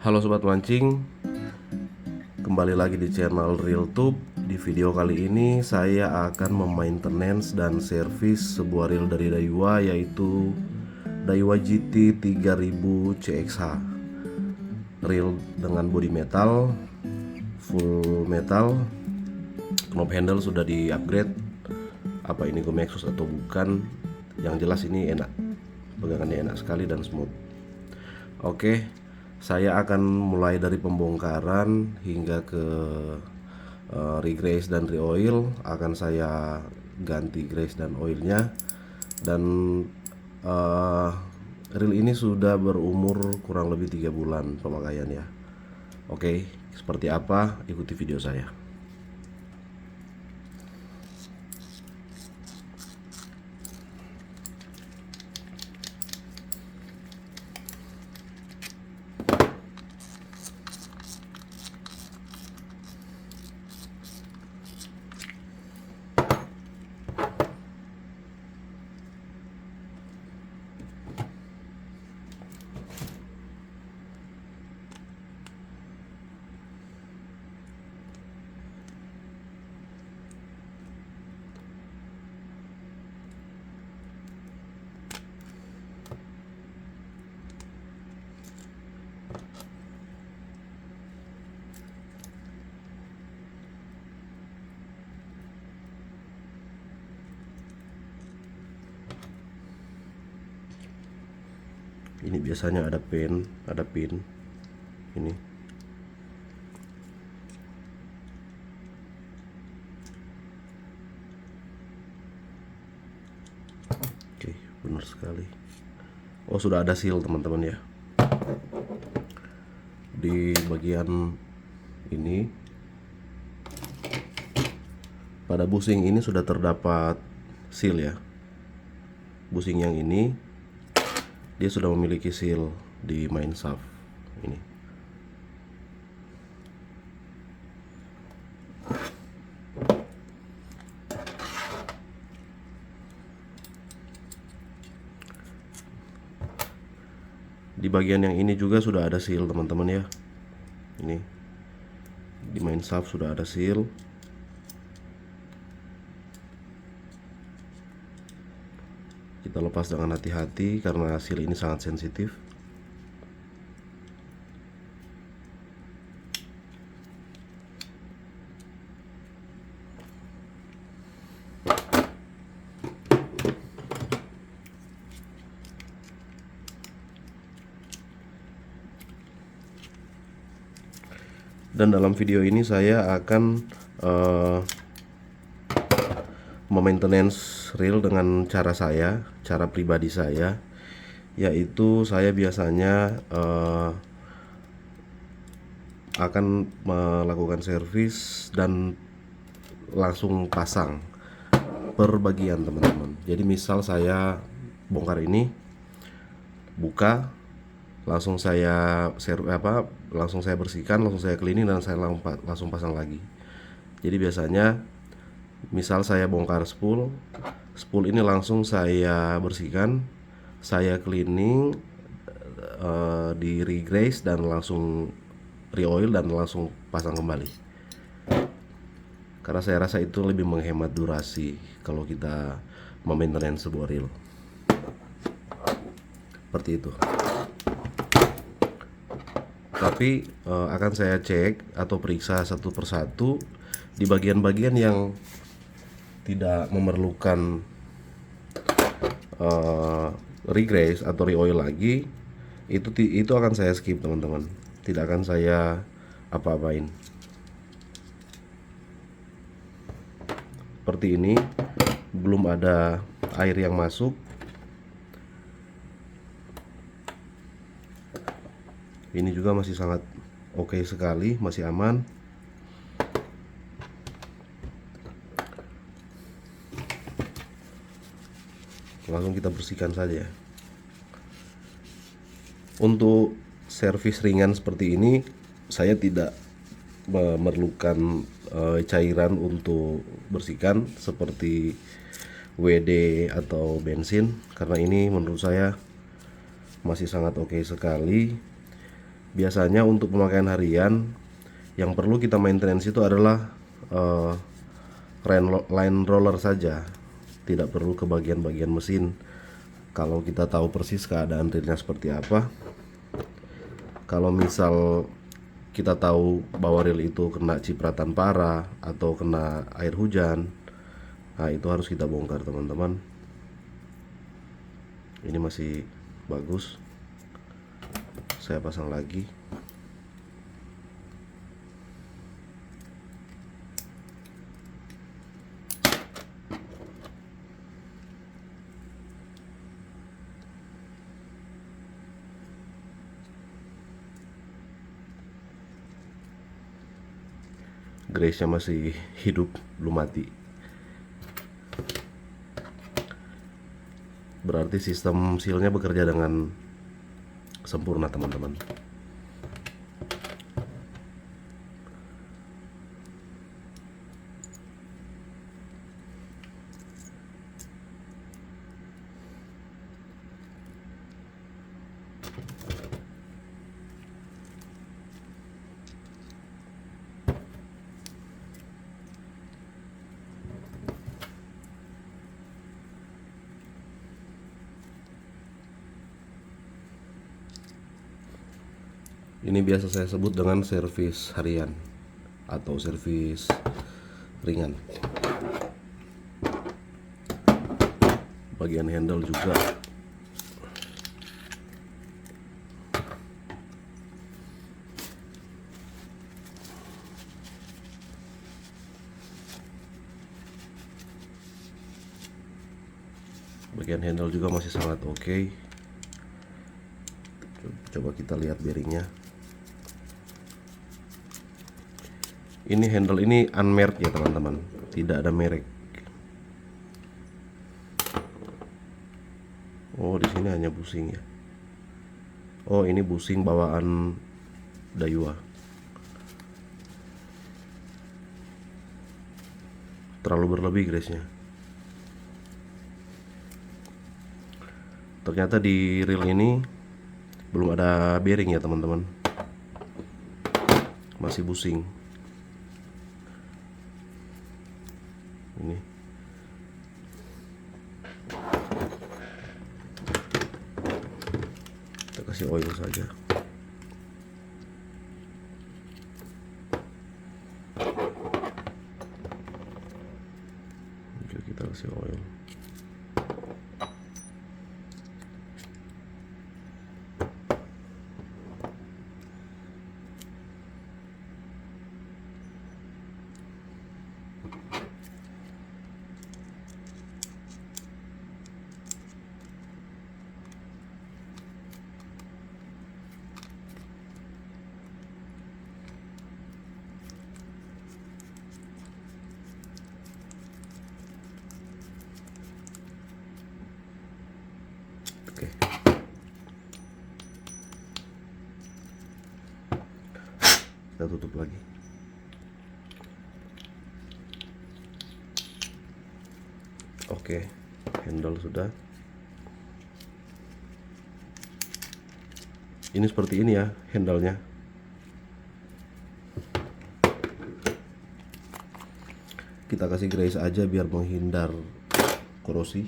Halo Sobat Mancing, kembali lagi di channel ReelTube. Di video kali ini saya akan memaintenance dan servis sebuah reel dari Daiwa, yaitu Daiwa GT 3000 CXH. Reel dengan bodi metal, full metal, knob handle sudah di upgrade. Apa ini Gomexus atau bukan? Yang jelas ini enak, pegangannya enak sekali dan smooth. Oke, saya akan mulai dari pembongkaran hingga ke regrease dan reoil. Akan saya ganti grease dan oilnya. Dan reel ini sudah berumur kurang lebih 3 bulan pemakaian ya. Oke, seperti apa? Ikuti video saya. Ini biasanya ada pin ini. Oke, benar sekali. Oh, sudah ada seal teman-teman ya. Di bagian ini pada busing ini sudah terdapat seal ya. Busing yang ini dia sudah memiliki seal di main shaft ini. Di bagian yang ini juga sudah ada seal teman-teman ya. Ini di main shaft sudah ada seal. Kita lepas dengan hati-hati karena seal ini sangat sensitif. Dan dalam video ini saya akan memaintenance reel dengan cara pribadi saya, yaitu saya biasanya akan melakukan servis dan langsung pasang per bagian teman-teman. Jadi misal saya bongkar ini, buka, langsung saya bersihkan, langsung saya cleaning, dan saya langsung pasang lagi. Jadi biasanya misal saya bongkar spool ini langsung saya bersihkan, saya cleaning, di regrease dan langsung reoil dan langsung pasang kembali. Karena saya rasa itu lebih menghemat durasi kalau kita memaintenance sebuah reel. Seperti itu. Tapi akan saya cek atau periksa satu persatu di bagian-bagian yang tidak memerlukan regrease atau reoil lagi. Itu akan saya skip teman-teman, tidak akan saya apa-apain. Seperti ini, belum ada air yang masuk. Ini juga masih sangat oke sekali, masih aman. Langsung kita bersihkan saja. Untuk servis ringan seperti ini, saya tidak memerlukan cairan untuk bersihkan seperti WD atau bensin, karena ini menurut saya masih sangat oke sekali. Biasanya untuk pemakaian harian yang perlu kita maintenance itu adalah line roller saja, tidak perlu ke bagian-bagian mesin. Kalau kita tahu persis keadaan reelnya seperti apa, kalau misal kita tahu bahwa reel itu kena cipratan parah atau kena air hujan, nah itu harus kita bongkar teman-teman. Ini masih bagus, saya pasang lagi. Grace-nya masih hidup, belum mati. Berarti sistem sealnya bekerja dengan sempurna teman-teman. Ini biasa saya sebut dengan servis harian atau servis ringan. Bagian handle juga. Bagian handle juga masih sangat oke. Coba kita lihat bearingnya. Ini handle ini unmarked ya teman-teman, tidak ada merek. Oh, di sini hanya busing ya. Oh, ini busing bawaan Daiwa. Terlalu berlebih grace-nya. Ternyata di reel ini belum ada bearing ya teman-teman. Masih busing. Ini kita kasih oil saja. Oke, kita kasih oil. Oke. Kita tutup lagi. Oke, handle sudah. Ini seperti ini ya handle-nya. Kita kasih grease aja biar menghindar korosi.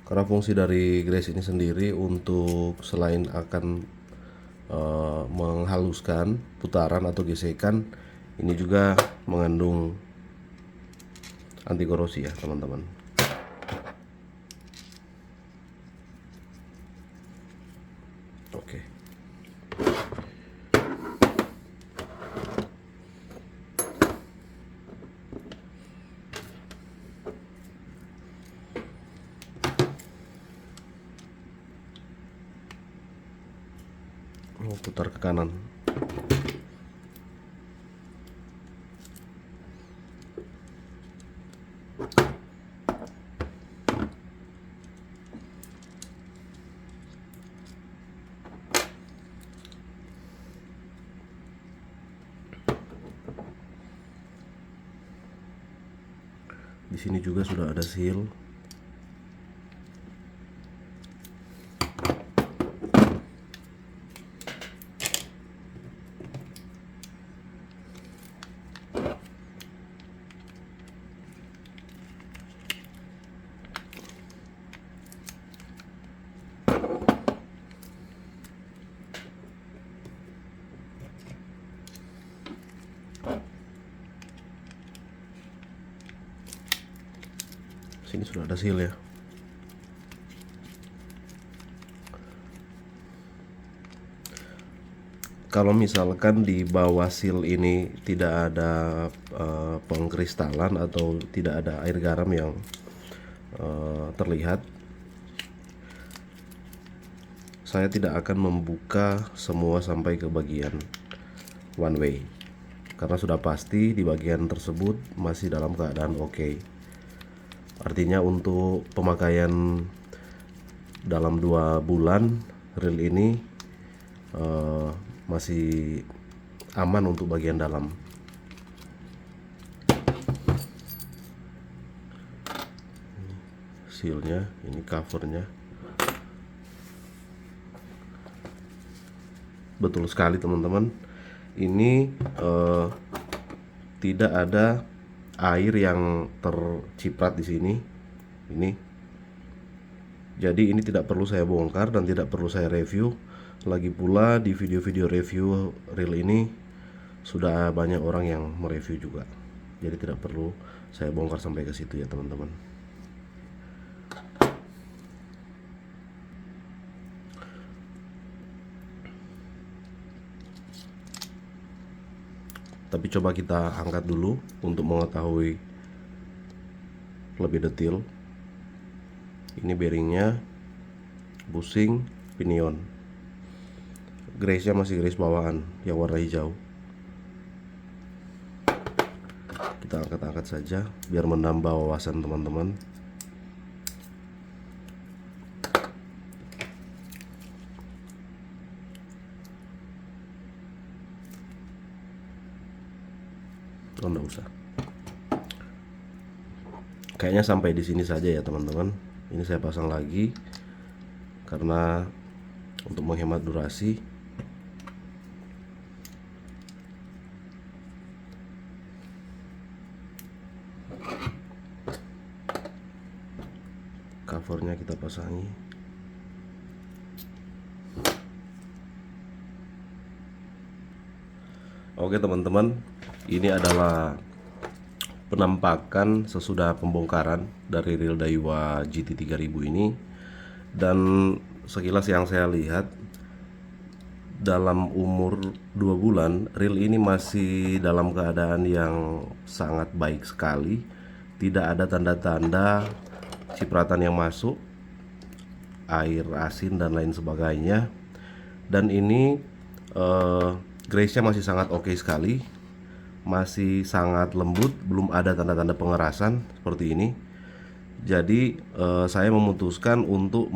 Karena fungsi dari grease ini sendiri untuk selain akan menghaluskan putaran atau gesekan, ini juga mengandung anti korosi ya teman-teman. Oke. Putar ke kanan. Di sini juga sudah ada seal. Sini sudah ada seal ya. Kalau misalkan di bawah seal ini tidak ada pengkristalan atau tidak ada air garam yang terlihat, saya tidak akan membuka semua sampai ke bagian one way, karena sudah pasti di bagian tersebut masih dalam keadaan oke. Artinya untuk pemakaian dalam 2 bulan, reel ini masih aman untuk bagian dalam. Sealnya, ini covernya. Betul sekali teman-teman, ini tidak ada air yang terciprat di sini. Ini, jadi ini tidak perlu saya bongkar dan tidak perlu saya review. Lagi pula di video-video review reel ini sudah banyak orang yang mereview juga, jadi tidak perlu saya bongkar sampai ke situ ya teman-teman. Tapi coba kita angkat dulu untuk mengetahui lebih detail. Ini bearingnya, bushing, pinion. Grace-nya masih grace bawaan yang warna hijau. Kita angkat-angkat saja biar menambah wawasan teman-teman. Oh, enggak usah. Kayaknya sampai di sini saja ya teman-teman. Ini saya pasang lagi karena untuk menghemat durasi. Covernya kita pasangi. Oke teman-teman, ini adalah penampakan sesudah pembongkaran dari reel Daiwa GT 3000 ini. Dan sekilas yang saya lihat, dalam umur 2 bulan reel ini masih dalam keadaan yang sangat baik sekali. Tidak ada tanda-tanda cipratan yang masuk, air asin dan lain sebagainya. Dan ini grace-nya masih sangat oke sekali, masih sangat lembut, belum ada tanda-tanda pengerasan seperti ini. Jadi saya memutuskan untuk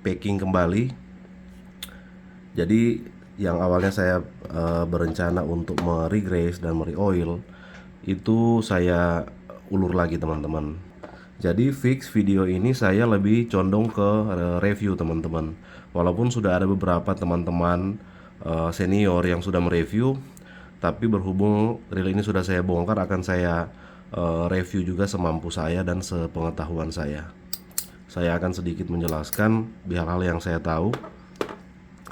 packing kembali. Jadi yang awalnya saya berencana untuk re-grace dan re-oil, itu saya ulur lagi teman-teman. Jadi fix video ini saya lebih condong ke review teman-teman. Walaupun sudah ada beberapa teman-teman senior yang sudah mereview, tapi berhubung reel ini sudah saya bongkar, akan saya review juga semampu saya dan sepengetahuan saya. Saya akan sedikit menjelaskan hal-hal yang saya tahu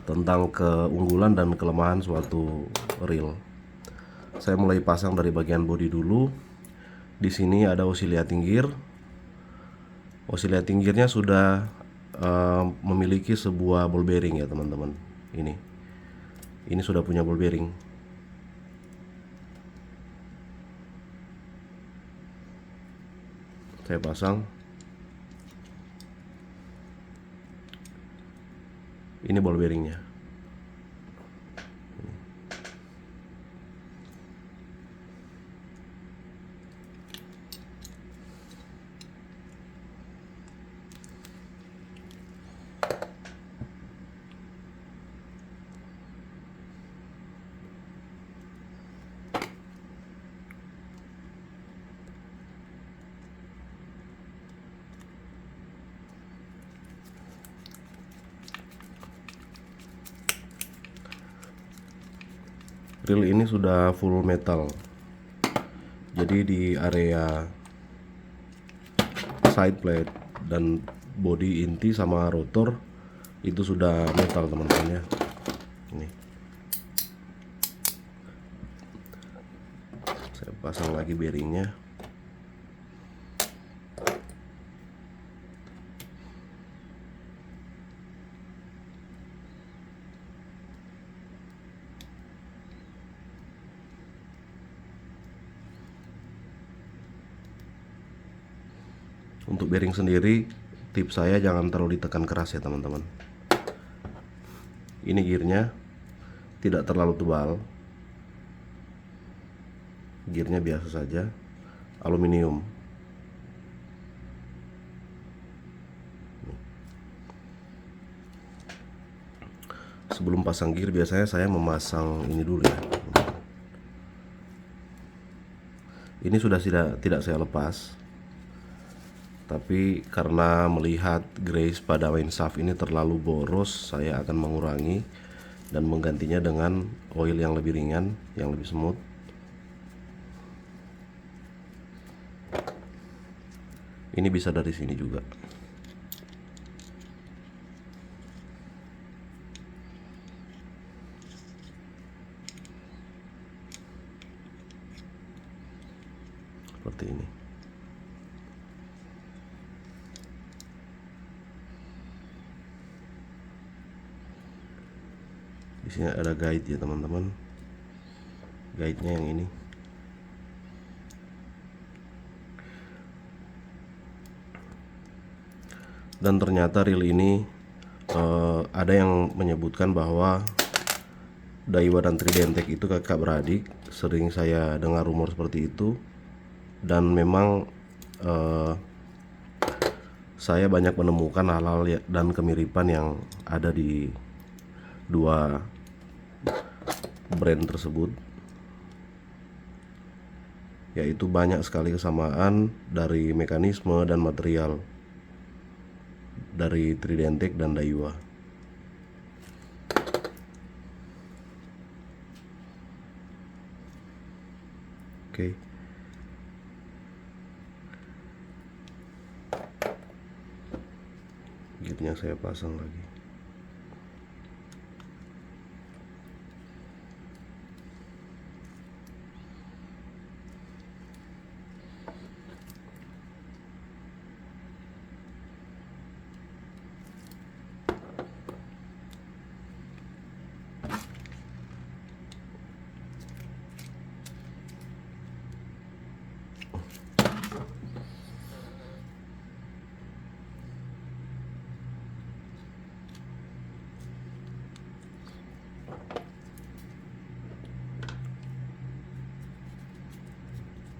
tentang keunggulan dan kelemahan suatu reel. Saya mulai pasang dari bagian bodi dulu. Di sini ada oscillating gear. Oscillating gearnya sudah memiliki sebuah ball bearing ya teman-teman. Ini sudah punya ball bearing. Saya pasang. Ini ball bearingnya. Reel ini sudah full metal, jadi di area side plate dan bodi inti sama rotor itu sudah metal teman-teman ya. Ini saya pasang lagi bearingnya. Untuk bearing sendiri, tips saya jangan terlalu ditekan keras ya teman-teman. Ini gearnya tidak terlalu tebal, gearnya biasa saja, aluminium. Sebelum pasang gear biasanya saya memasang ini dulu ya. Ini sudah tidak saya lepas, tapi karena melihat grease pada main shaft ini terlalu boros, saya akan mengurangi dan menggantinya dengan oil yang lebih ringan, yang lebih smooth. Ini bisa dari sini juga. Seperti ini. Di sini ada guide ya teman-teman. Guide-nya yang ini. Dan ternyata reel ini ada yang menyebutkan bahwa Daiwa dan Tridentec itu kakak beradik. Sering saya dengar rumor seperti itu. Dan memang saya banyak menemukan hal-hal dan kemiripan yang ada di dua brand tersebut, yaitu banyak sekali kesamaan dari mekanisme dan material dari Tridentec dan Daiwa. Oke. Gearnya saya pasang lagi.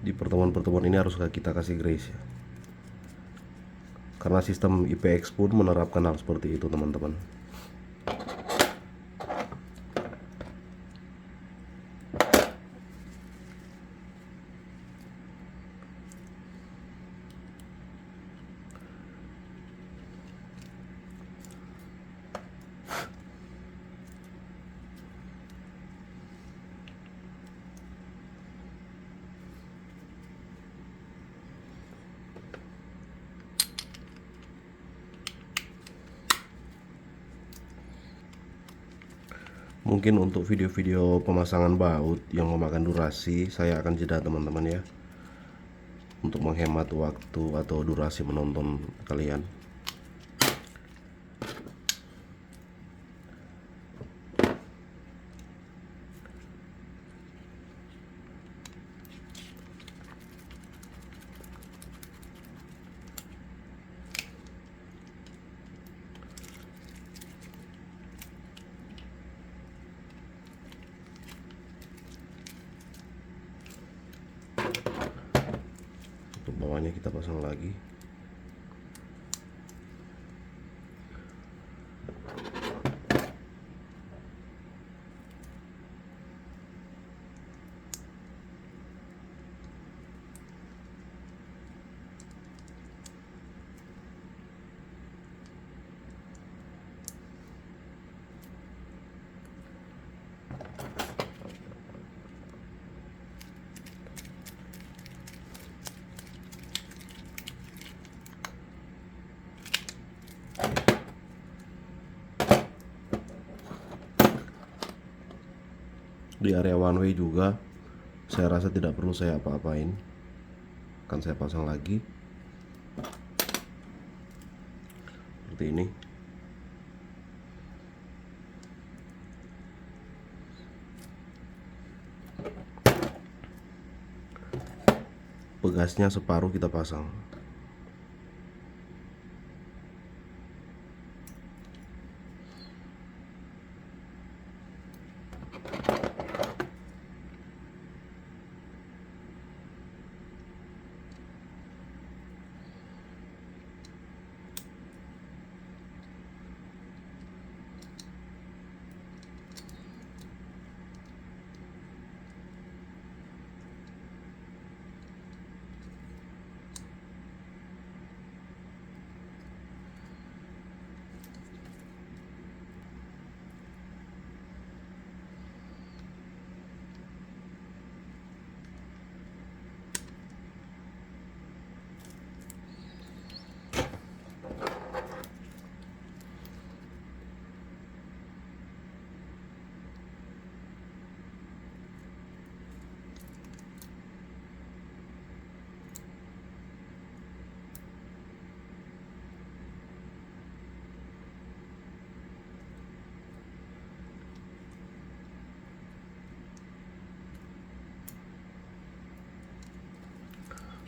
Di pertemuan-pertemuan ini harus kita kasih grace ya, karena sistem IPX pun menerapkan hal seperti itu teman-teman. Mungkin untuk video-video pemasangan baut yang memakan durasi, saya akan jeda teman-teman ya, untuk menghemat waktu atau durasi menonton kalian. Untuk bawahnya kita pasang lagi. Di area one way juga saya rasa tidak perlu saya apa-apain, akan saya pasang lagi seperti ini. Pegasnya separuh kita pasang.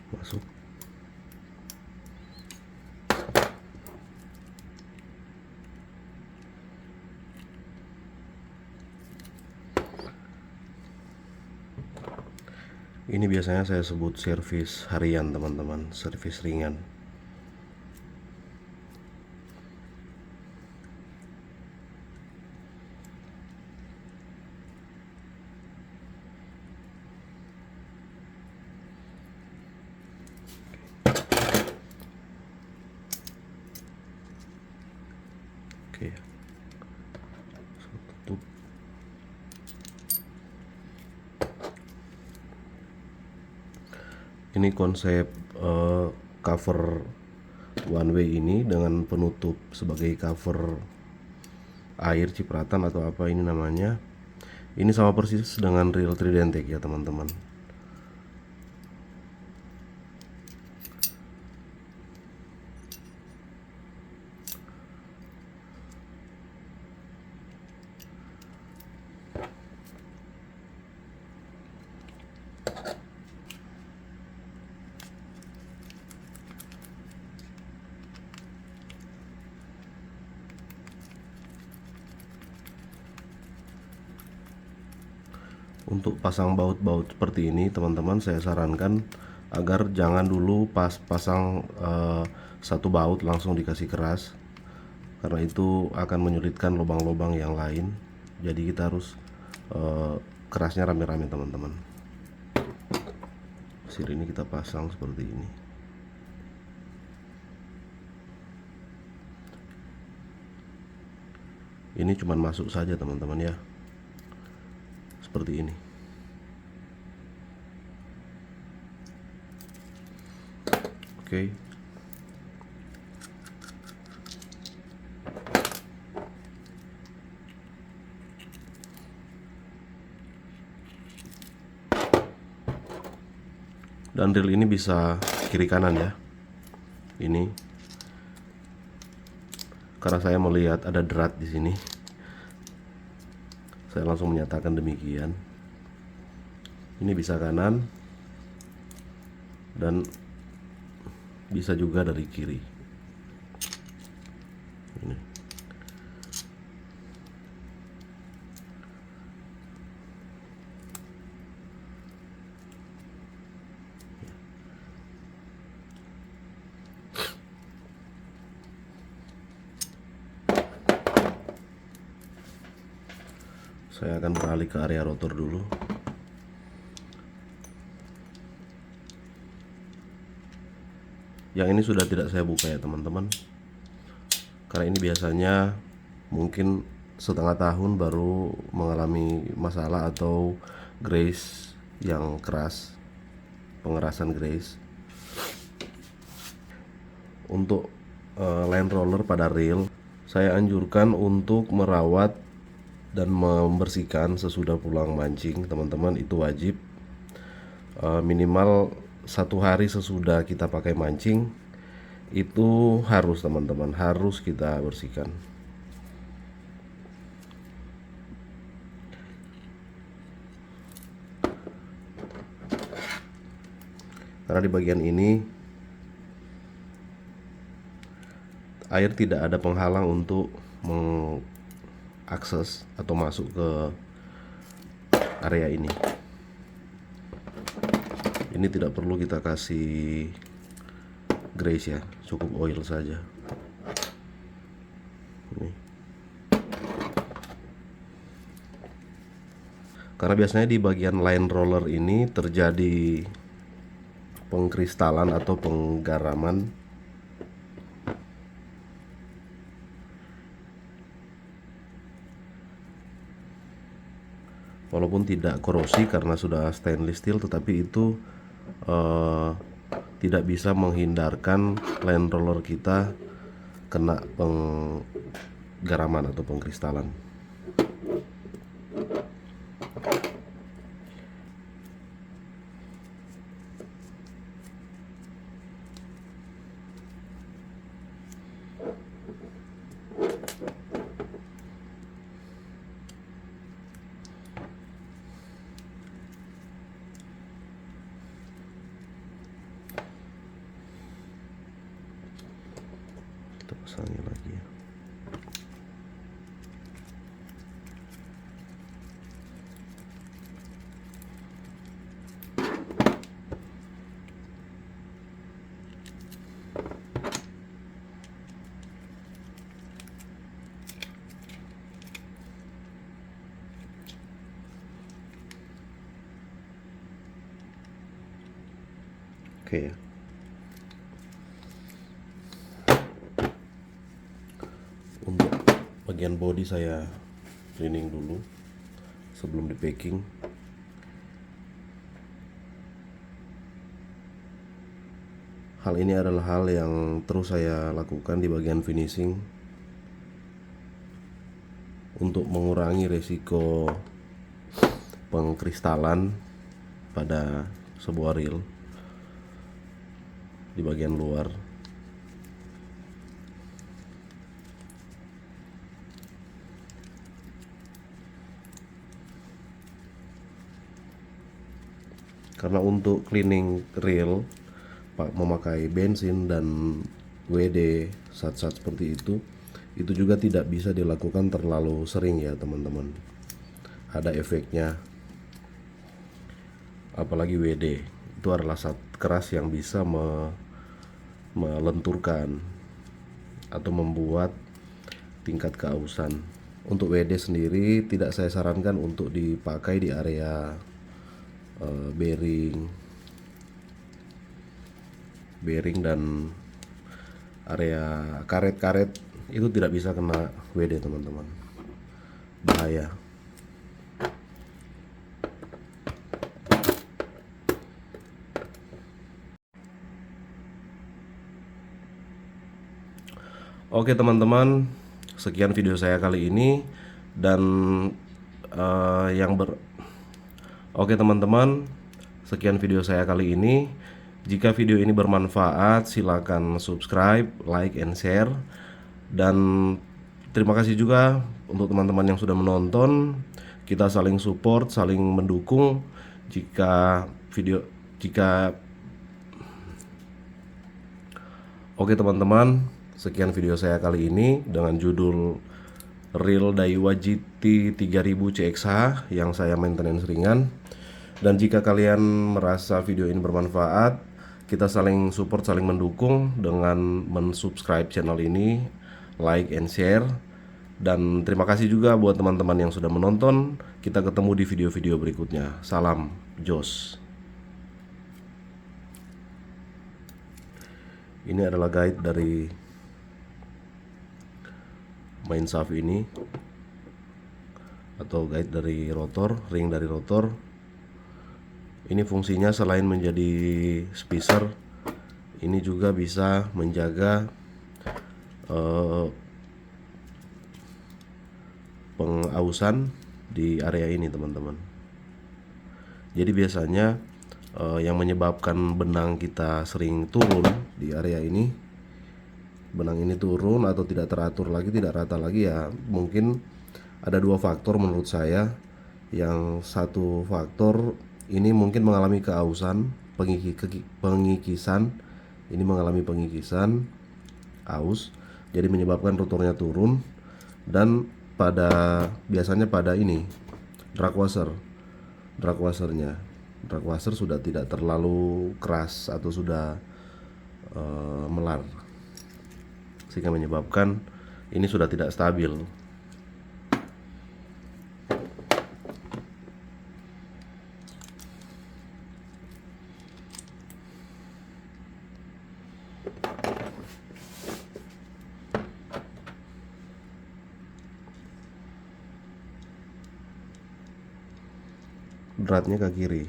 Masuk. Ini biasanya saya sebut servis harian teman-teman, servis ringan. Oke, tutup. Ini konsep cover one way ini dengan penutup sebagai cover air cipratan atau apa ini namanya. Ini sama persis dengan reel Tridentec ya teman-teman. Untuk pasang baut-baut seperti ini teman-teman, saya sarankan agar jangan dulu pas pasang satu baut langsung dikasih keras, karena itu akan menyulitkan lubang-lubang yang lain. Jadi kita harus kerasnya rame-rame teman-teman. Sir ini kita pasang seperti ini. Ini cuman masuk saja teman-teman ya, seperti ini. Oke. Dan reel ini bisa kiri kanan ya. Ini karena saya melihat ada drat di sini, saya langsung menyatakan demikian. Ini bisa kanan dan bisa juga dari kiri. Ini. Saya akan beralih ke area rotor dulu. Yang ini sudah tidak saya buka ya teman-teman, karena ini biasanya mungkin setengah tahun baru mengalami masalah atau grease yang keras, pengerasan grease. Untuk line roller pada reel, saya anjurkan untuk merawat dan membersihkan sesudah pulang mancing, teman-teman, itu wajib. Minimal 1 hari sesudah kita pakai mancing itu harus, teman-teman, harus kita bersihkan. Karena di bagian ini air tidak ada penghalang untuk mengakses atau masuk ke area ini. Ini tidak perlu kita kasih grease ya, cukup oil saja. Ini. Karena biasanya di bagian line roller ini terjadi pengkristalan atau penggaraman. Walaupun tidak korosi karena sudah stainless steel, tetapi itu tidak bisa menghindarkan line roller kita kena penggaraman atau pengkristalan. Kita pasangin lagi ya. Oke ya. Untuk bagian body saya cleaning dulu sebelum di packing. Hal ini adalah hal yang terus saya lakukan di bagian finishing untuk mengurangi resiko pengkristalan pada sebuah reel di bagian luar. Karena untuk cleaning reel memakai bensin dan WD sat-sat seperti itu juga tidak bisa dilakukan terlalu sering ya, teman-teman. Ada efeknya. Apalagi WD itu adalah zat keras yang bisa melenturkan atau membuat tingkat keausan. Untuk WD sendiri tidak saya sarankan untuk dipakai di area bearing dan area karet-karet. Itu tidak bisa kena WD, teman-teman, bahaya. Oke teman-teman, sekian video saya kali ini. Dan Oke teman-teman, sekian video saya kali ini. Jika video ini bermanfaat, silakan subscribe, like, and share. Dan terima kasih juga untuk teman-teman yang sudah menonton. Kita saling support, saling mendukung. Oke teman-teman, sekian video saya kali ini dengan judul Reel Daiwa GT 3000 CXH yang saya maintenance ringan. Dan jika kalian merasa video ini bermanfaat, kita saling support, saling mendukung dengan mensubscribe channel ini, like and share. Dan terima kasih juga buat teman-teman yang sudah menonton. Kita ketemu di video-video berikutnya. Salam Jos. Ini adalah guide dari main shaft ini, atau guide dari rotor, ring dari rotor. Ini fungsinya selain menjadi spacer, ini juga bisa menjaga pengausan di area ini teman-teman. Jadi biasanya yang menyebabkan benang kita sering turun di area ini, benang ini turun atau tidak teratur lagi, tidak rata lagi, ya mungkin ada dua faktor menurut saya. Yang satu faktor ini mungkin mengalami keausan, pengikisan. Ini mengalami pengikisan, aus, jadi menyebabkan rotornya turun. Dan biasanya pada ini drag washer sudah tidak terlalu keras atau sudah melar, sehingga menyebabkan ini sudah tidak stabil. Dratnya ke kiri.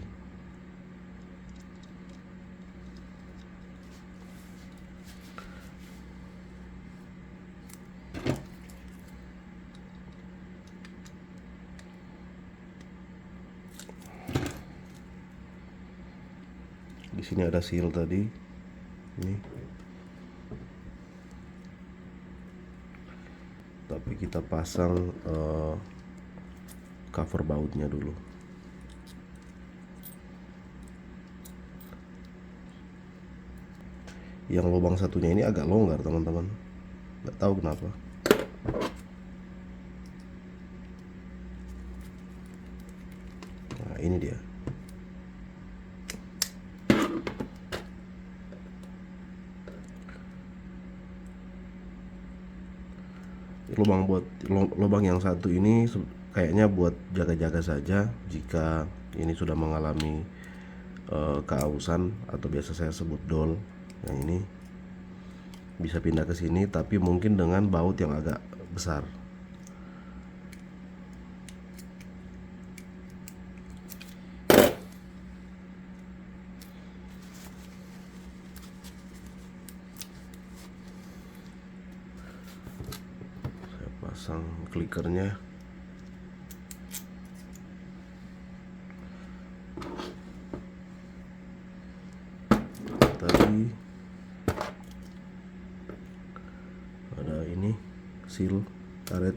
Di sini ada seal tadi. Ini. Tapi kita pasang cover bautnya dulu. Yang lubang satunya ini agak longgar teman-teman, nggak tahu kenapa. Nah ini dia. Lubang yang satu ini kayaknya buat jaga-jaga saja jika ini sudah mengalami keausan atau biasa saya sebut dol. Yang ini bisa pindah ke sini, tapi mungkin dengan baut yang agak besar. Saya pasang klikernya. Tadi ada ini seal karet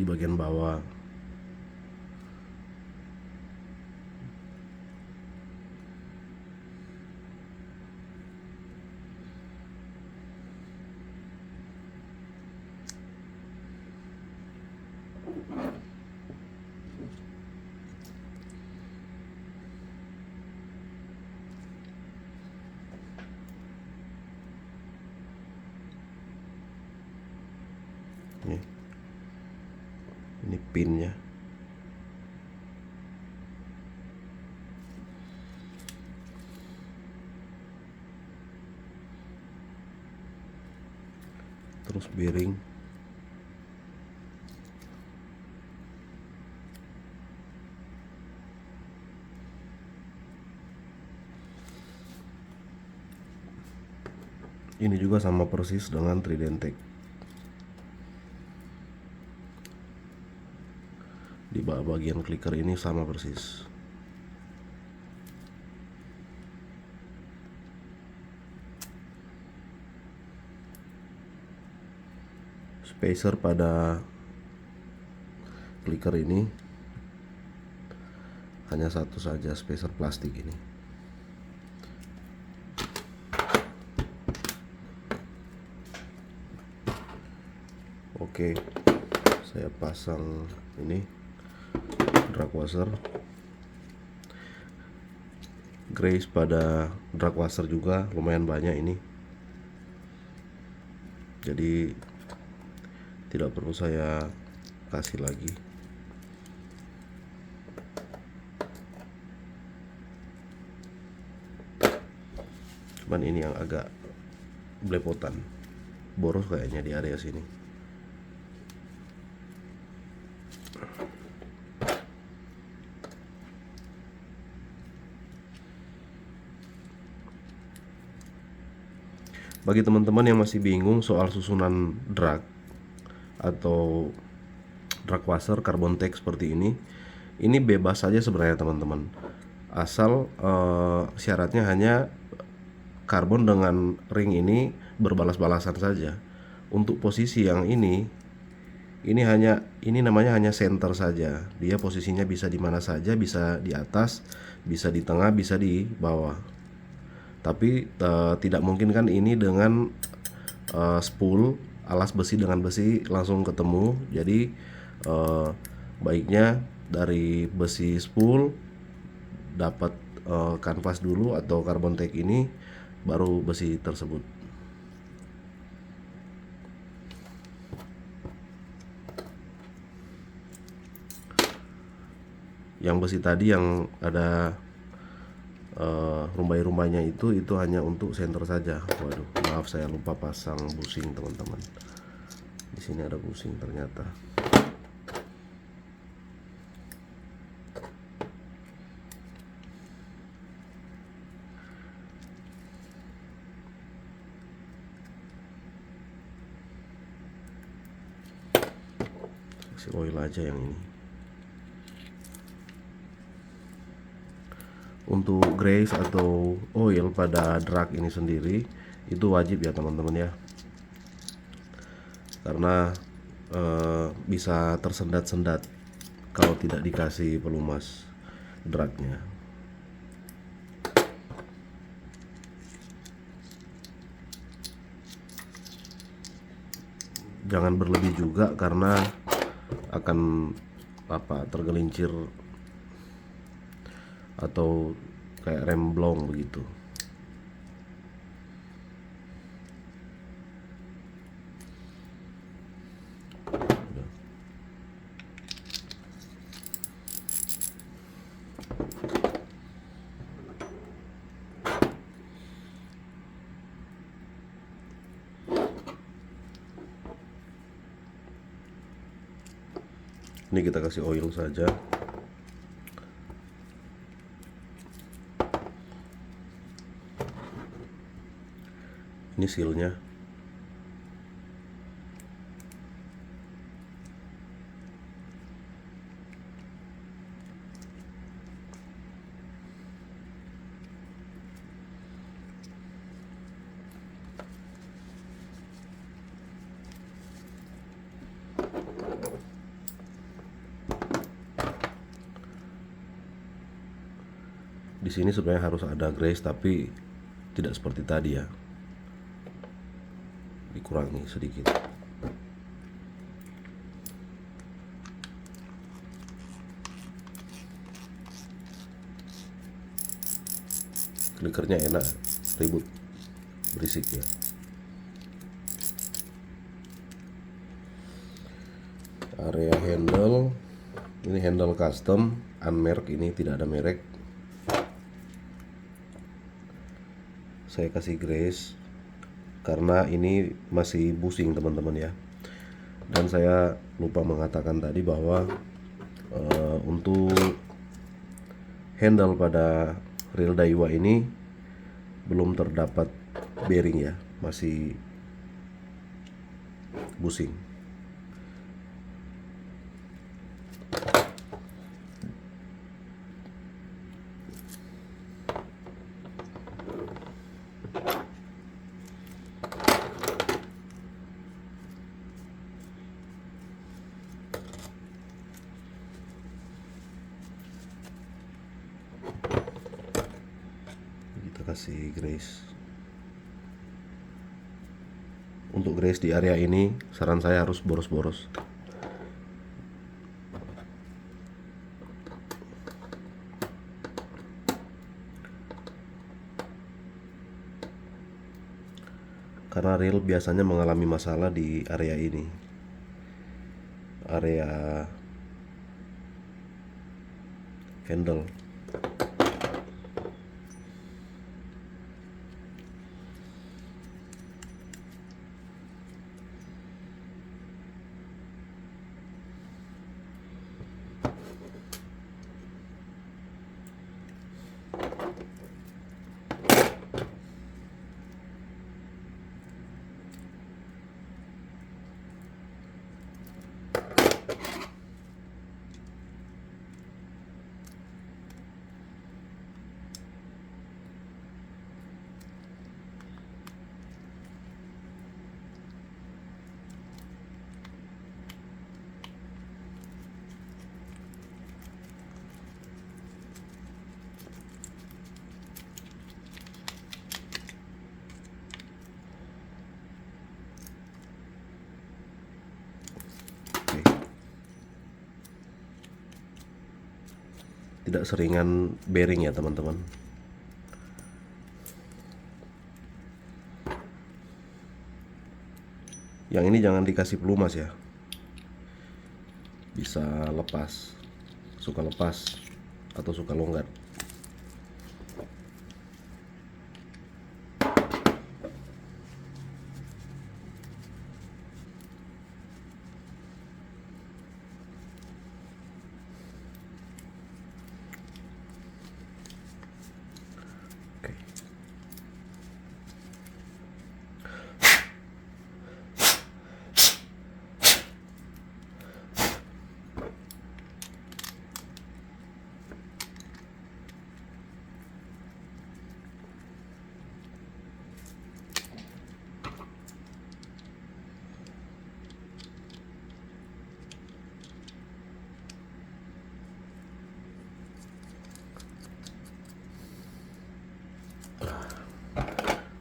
di bagian bawah. Ini pinnya. Terus bearing. Ini juga sama persis dengan Tridentec. Di bawah bagian clicker ini sama persis. Spacer pada clicker ini hanya satu saja, spacer plastik ini. Oke, saya pasang ini drag washer. Grease pada drag washer juga lumayan banyak ini, jadi tidak perlu saya kasih lagi. Cuman ini yang agak belepotan, boros kayaknya di area sini. Bagi teman-teman yang masih bingung soal susunan drag atau drag washer carbon tech seperti ini bebas saja sebenarnya teman-teman, asal syaratnya hanya karbon dengan ring ini berbalas-balasan saja. Untuk posisi yang ini namanya hanya center saja. Dia posisinya bisa di mana saja, bisa di atas, bisa di tengah, bisa di bawah. Tapi tidak mungkin kan ini dengan spool alas besi dengan besi langsung ketemu. Jadi baiknya dari besi spool dapat kanvas dulu atau carbon tech ini, baru besi tersebut. Yang besi tadi yang ada rumbai-rumbainya itu hanya untuk center saja. Waduh, maaf saya lupa pasang busing teman-teman. Di sini ada busing ternyata. Kasih oil aja yang ini. Untuk grease atau oil pada drag ini sendiri itu wajib ya teman-teman ya, karena bisa tersendat-sendat kalau tidak dikasih pelumas dragnya. Jangan berlebih juga karena akan tergelincir atau kayak rem blong begitu. Ini kita kasih oil saja. Ini sealnya. Di sini sebenarnya harus ada grease, tapi tidak seperti tadi ya, dikurangi sedikit. Klikernya enak, ribut, berisik ya. Area handle, ini handle custom, unmerk, ini tidak ada merek. Saya kasih grease karena ini masih busing teman-teman ya. Dan saya lupa mengatakan tadi bahwa untuk handle pada reel Daiwa ini belum terdapat bearing ya, masih busing. Kasih grease. Untuk grease di area ini saran saya harus boros-boros. Karena reel biasanya mengalami masalah di area ini, area handle. tidak seringan bearing ya teman-teman. Yang ini jangan dikasih pelumas ya, bisa lepas, suka lepas atau suka longgar. Oke.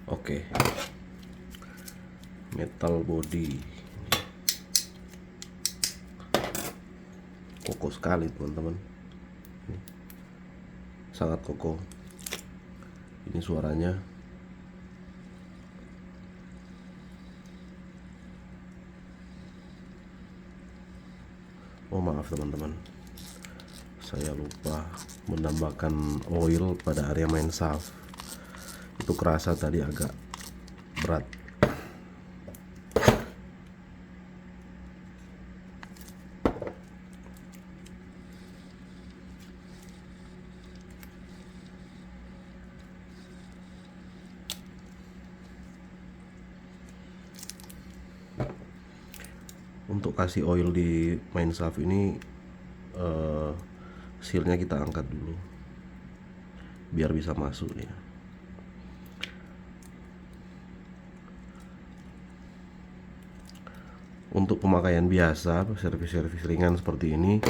Oke, metal body kokoh sekali teman-teman, sangat kokoh. Ini suaranya. Oh maaf teman-teman, saya lupa menambahkan oil pada area main shaft. Itu kerasa tadi agak berat. Untuk kasih oil di main shaft ini, sealnya kita angkat dulu biar bisa masuk ya. Untuk pemakaian biasa, servis-servis ringan seperti ini,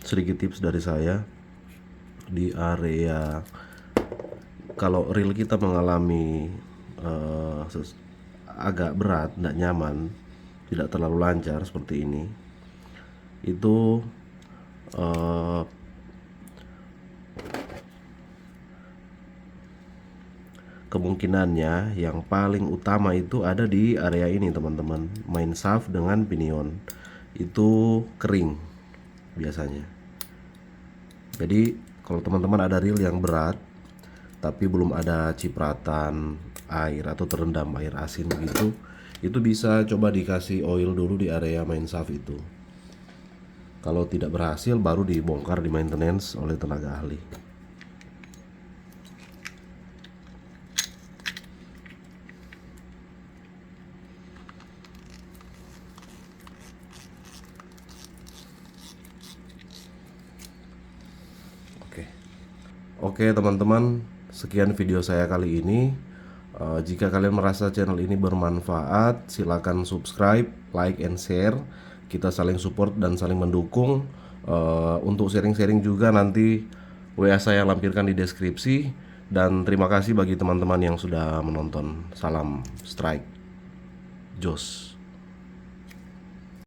sedikit tips dari saya. Di area kalau reel kita mengalami agak berat, tidak nyaman, tidak terlalu lancar seperti ini, itu kemungkinannya yang paling utama itu ada di area ini teman-teman, main shaft dengan pinion itu kering biasanya. Jadi kalau teman-teman ada reel yang berat tapi belum ada cipratan air atau terendam air asin begitu, itu bisa coba dikasih oil dulu di area main shaft itu. Kalau tidak berhasil baru dibongkar di maintenance oleh tenaga ahli. Oke teman-teman, sekian video saya kali ini. Jika kalian merasa channel ini bermanfaat, silakan subscribe, like, and share. Kita saling support dan saling mendukung. Untuk sharing-sharing juga nanti WA saya lampirkan di deskripsi. Dan terima kasih bagi teman-teman yang sudah menonton. Salam strike, Jos.